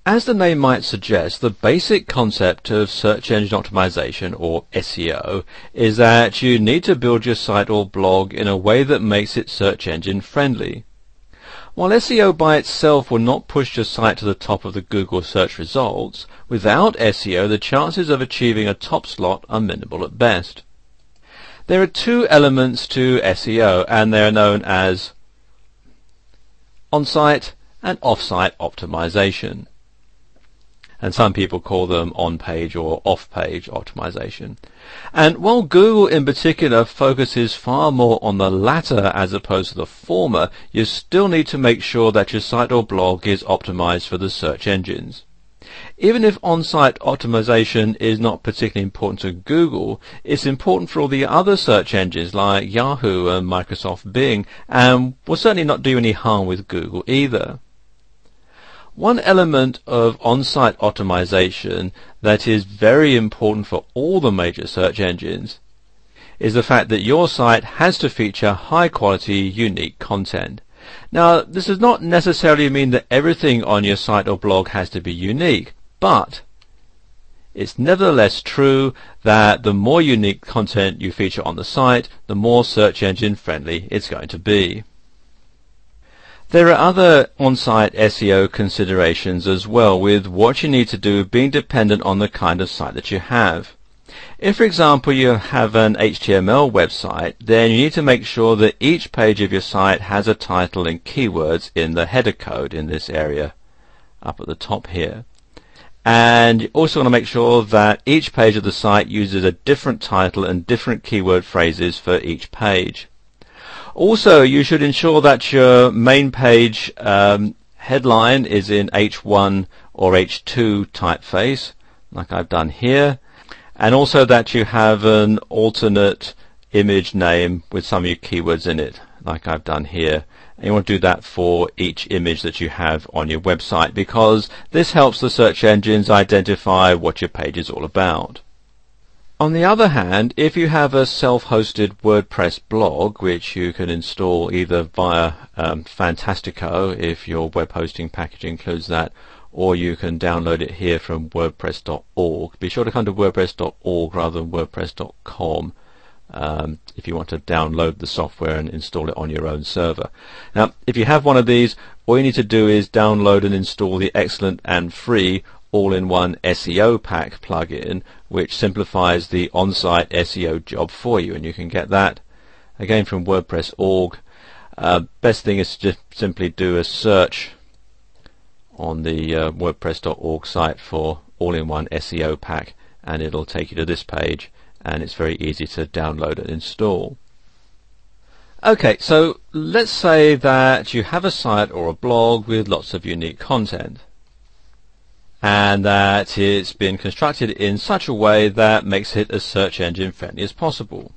As the name might suggest, the basic concept of search engine optimization, or SEO, is that you need to build your site or blog in a way that makes it search engine friendly. While SEO by itself will not push your site to the top of the Google search results, without SEO the chances of achieving a top slot are minimal at best. There are two elements to SEO, and they are known as on-site and off-site optimization. And some people call them on-page or off-page optimization. And while Google in particular focuses far more on the latter as opposed to the former, you still need to make sure that your site or blog is optimized for the search engines. Even if on-site optimization is not particularly important to Google, it's important for all the other search engines like Yahoo and Microsoft Bing, and will certainly not do any harm with Google either. One element of on-site optimization that is very important for all the major search engines is the fact that your site has to feature high-quality, unique content. Now, this does not necessarily mean that everything on your site or blog has to be unique, but it's nevertheless true that the more unique content you feature on the site, the more search engine friendly it's going to be. There are other on-site SEO considerations as well, with what you need to do being dependent on the kind of site that you have. If, for example, you have an HTML website, then you need to make sure that each page of your site has a title and keywords in the header code in this area up at the top here. And you also want to make sure that each page of the site uses a different title and different keyword phrases for each page. Also, you should ensure that your main page headline is in H1 or H2 typeface, like I've done here, and also that you have an alternate image name with some of your keywords in it, like I've done here. And you want to do that for each image that you have on your website, because this helps the search engines identify what your page is all about. On the other hand, if you have a self-hosted WordPress blog, which you can install either via Fantastico, if your web hosting package includes that, or you can download it here from wordpress.org. Be sure to come to wordpress.org rather than wordpress.com if you want to download the software and install it on your own server. Now, if you have one of these, all you need to do is download and install the excellent and free all-in-one SEO pack plugin, which simplifies the on-site SEO job for you, and you can get that again from WordPress.org. Best thing is to just simply do a search on the WordPress.org site for all-in-one SEO pack, and it'll take you to this page, and it's very easy to download and install. Okay, so let's say that you have a site or a blog with lots of unique content, and that it's been constructed in such a way that makes it as search engine friendly as possible.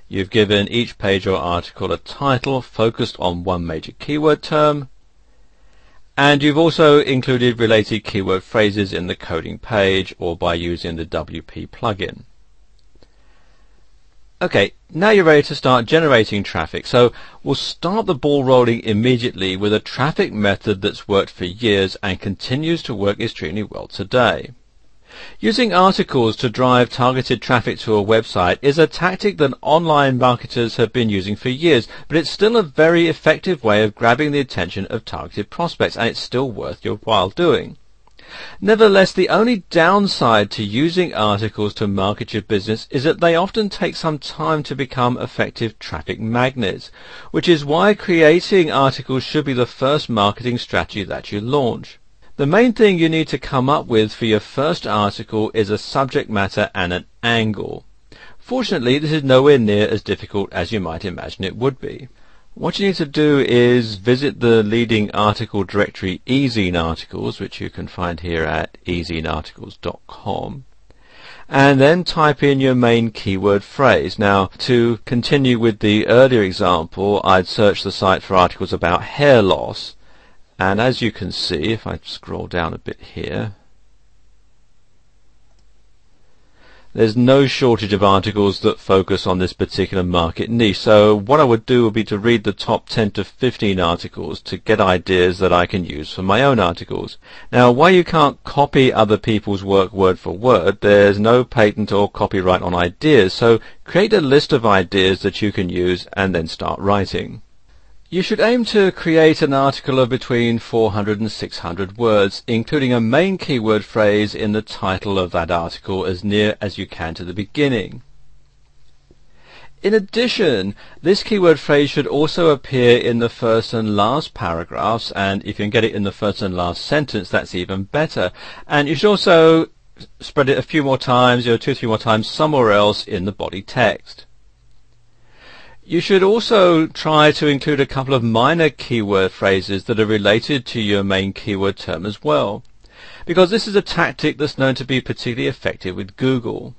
You've given each page or article a title focused on one major keyword term, and you've also included related keyword phrases in the coding page or by using the WP plugin. Okay, now you're ready to start generating traffic, so we'll start the ball rolling immediately with a traffic method that's worked for years and continues to work extremely well today. Using articles to drive targeted traffic to a website is a tactic that online marketers have been using for years, but it's still a very effective way of grabbing the attention of targeted prospects, and it's still worth your while doing. Nevertheless, the only downside to using articles to market your business is that they often take some time to become effective traffic magnets, which is why creating articles should be the first marketing strategy that you launch. The main thing you need to come up with for your first article is a subject matter and an angle. Fortunately, this is nowhere near as difficult as you might imagine it would be. What you need to do is visit the leading article directory eZine Articles, which you can find here at ezinearticles.com, and then type in your main keyword phrase. Now, to continue with the earlier example, I'd search the site for articles about hair loss, and as you can see, if I scroll down a bit here, There's no shortage of articles that focus on this particular market niche, so what I would do would be to read the top 10 to 15 articles to get ideas that I can use for my own articles. Now, while you can't copy other people's work word for word, there's no patent or copyright on ideas, so create a list of ideas that you can use and then start writing. You should aim to create an article of between 400 and 600 words, including a main keyword phrase in the title of that article as near as you can to the beginning. In addition, this keyword phrase should also appear in the first and last paragraphs, and if you can get it in the first and last sentence, that's even better. And you should also spread it a few more times, 2 or 3 more times somewhere else in the body text. You should also try to include a couple of minor keyword phrases that are related to your main keyword term as well, because this is a tactic that's known to be particularly effective with Google.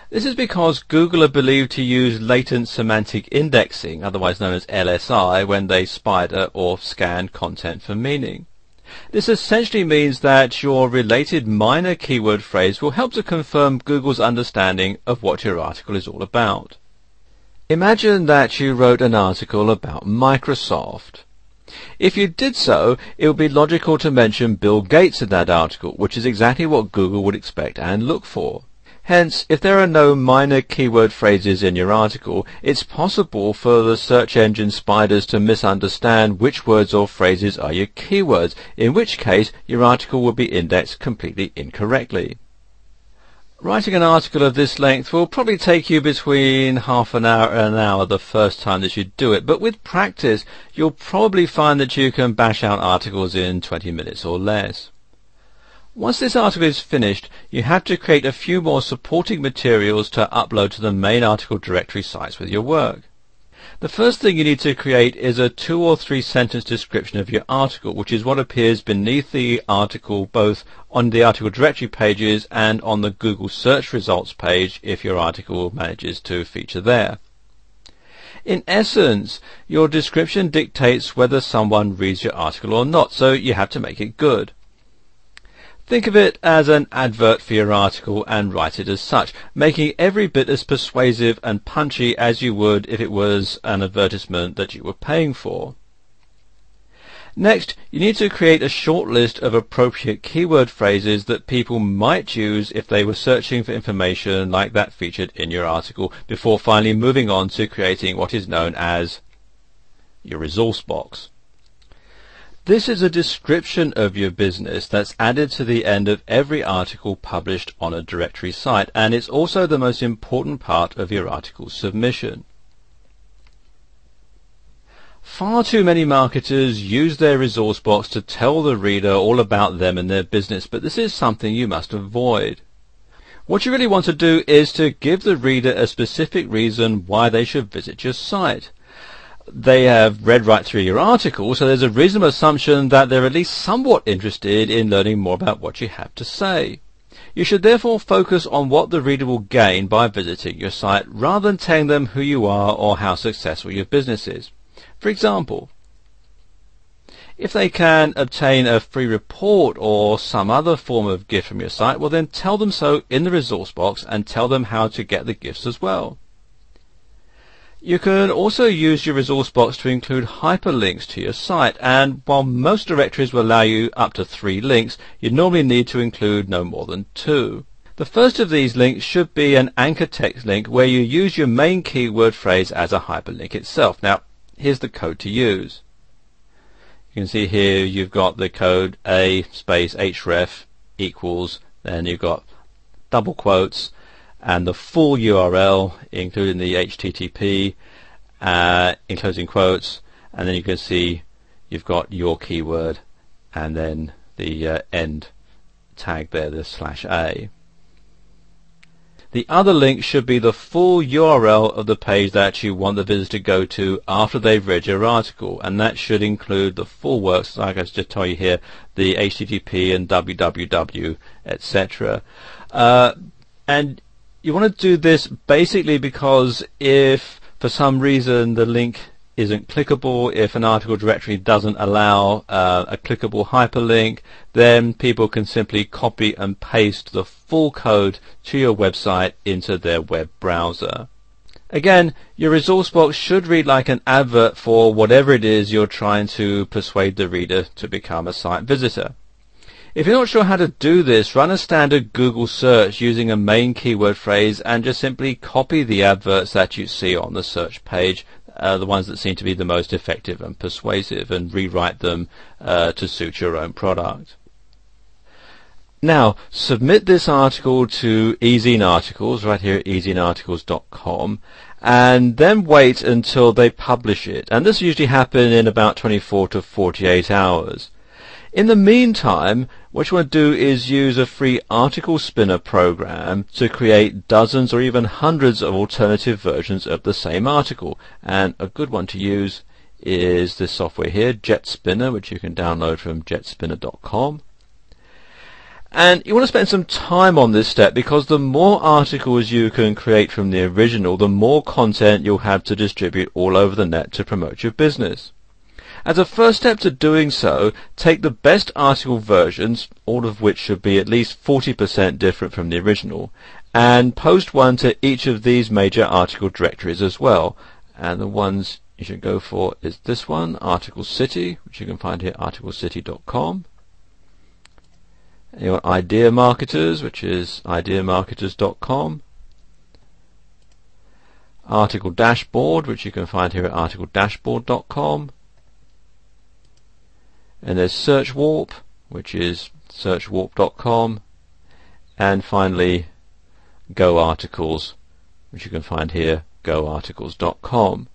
This is because Google are believed to use latent semantic indexing, otherwise known as LSI, when they spider or scan content for meaning. This essentially means that your related minor keyword phrase will help to confirm Google's understanding of what your article is all about. Imagine that you wrote an article about Microsoft. If you did so, it would be logical to mention Bill Gates in that article, which is exactly what Google would expect and look for. Hence, if there are no minor keyword phrases in your article, it's possible for the search engine spiders to misunderstand which words or phrases are your keywords, in which case your article will be indexed completely incorrectly. Writing an article of this length will probably take you between half an hour and an hour the first time that you do it, but with practice you'll probably find that you can bash out articles in 20 minutes or less. Once this article is finished, you have to create a few more supporting materials to upload to the main article directory sites with your work. The first thing you need to create is a 2 or 3 sentence description of your article, which is what appears beneath the article both on the article directory pages and on the Google search results page if your article manages to feature there. In essence, your description dictates whether someone reads your article or not, so you have to make it good. Think of it as an advert for your article and write it as such, making every bit as persuasive and punchy as you would if it was an advertisement that you were paying for. Next, you need to create a short list of appropriate keyword phrases that people might use if they were searching for information like that featured in your article, before finally moving on to creating what is known as your resource box. This is a description of your business that's added to the end of every article published on a directory site, and it's also the most important part of your article submission. Far too many marketers use their resource box to tell the reader all about them and their business, but this is something you must avoid. What you really want to do is to give the reader a specific reason why they should visit your site. They have read right through your article, so there's a reasonable assumption that they're at least somewhat interested in learning more about what you have to say. You should therefore focus on what the reader will gain by visiting your site, rather than telling them who you are or how successful your business is. For example, if they can obtain a free report or some other form of gift from your site, well then tell them so in the resource box and tell them how to get the gifts as well. You can also use your resource box to include hyperlinks to your site, and while most directories will allow you up to 3 links, you normally need to include no more than 2. The first of these links should be an anchor text link where you use your main keyword phrase as a hyperlink itself. Now, here's the code to use. You can see here you've got the code A space href equals, then you've got double quotes, and the full URL, including the HTTP, in closing quotes, and then you can see you've got your keyword, and then the end tag there, the /A. The other link should be the full URL of the page that you want the visitor to go to after they've read your article, and that should include the full works, like I just told you here, the HTTP and www, etc. And you want to do this basically because if for some reason the link isn't clickable, if an article directory doesn't allow a clickable hyperlink, then people can simply copy and paste the full code to your website into their web browser. Again, your resource box should read like an advert for whatever it is you're trying to persuade the reader to become a site visitor. If you're not sure how to do this, run a standard Google search using a main keyword phrase and just simply copy the adverts that you see on the search page, the ones that seem to be the most effective and persuasive, and rewrite them to suit your own product. Now, submit this article to eZine Articles right here at ezinearticles.com, and then wait until they publish it. And this usually happens in about 24 to 48 hours. In the meantime, what you want to do is use a free article spinner program to create dozens or even hundreds of alternative versions of the same article. And a good one to use is this software here, JetSpinner, which you can download from jetspinner.com. And you want to spend some time on this step, because the more articles you can create from the original, the more content you'll have to distribute all over the net to promote your business. As a first step to doing so, take the best article versions, all of which should be at least 40% different from the original, and post one to each of these major article directories as well. And the ones you should go for is this one, Article City, which you can find here at articlecity.com. Your Idea Marketers, which is ideamarketers.com. Article Dashboard, which you can find here at articledashboard.com. And there's Search Warp, which is searchwarp.com. And finally, Go Articles, which you can find here, goarticles.com.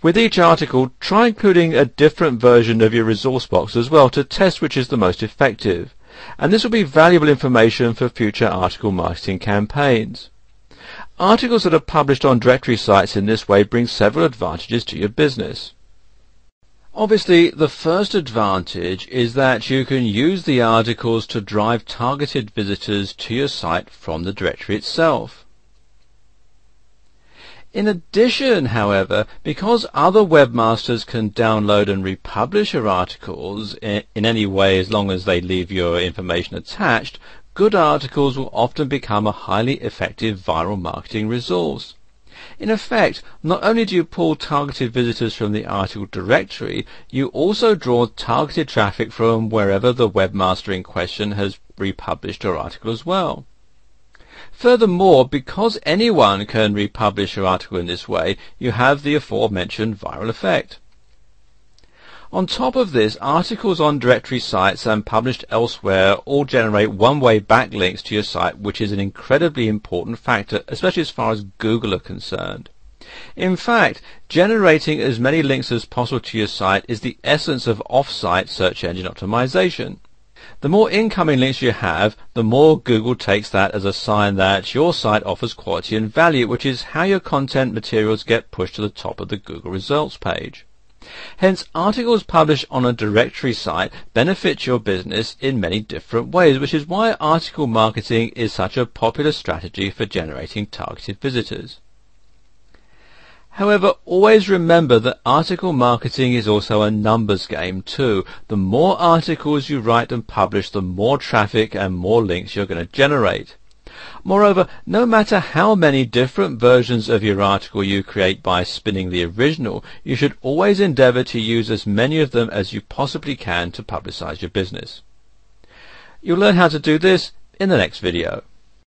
With each article, try including a different version of your resource box as well to test which is the most effective. And this will be valuable information for future article marketing campaigns. Articles that are published on directory sites in this way bring several advantages to your business. Obviously, the first advantage is that you can use the articles to drive targeted visitors to your site from the directory itself. In addition, however, because other webmasters can download and republish your articles in any way as long as they leave your information attached, good articles will often become a highly effective viral marketing resource. In effect, not only do you pull targeted visitors from the article directory, you also draw targeted traffic from wherever the webmaster in question has republished your article as well. Furthermore, because anyone can republish your article in this way, you have the aforementioned viral effect. On top of this, articles on directory sites and published elsewhere all generate one-way backlinks to your site, which is an incredibly important factor, especially as far as Google are concerned. In fact, generating as many links as possible to your site is the essence of off-site search engine optimization. The more incoming links you have, the more Google takes that as a sign that your site offers quality and value, which is how your content materials get pushed to the top of the Google results page. Hence, articles published on a directory site benefit your business in many different ways, which is why article marketing is such a popular strategy for generating targeted visitors. However, always remember that article marketing is also a numbers game too. The more articles you write and publish, the more traffic and more links you're going to generate. Moreover, no matter how many different versions of your article you create by spinning the original, you should always endeavor to use as many of them as you possibly can to publicize your business. You'll learn how to do this in the next video.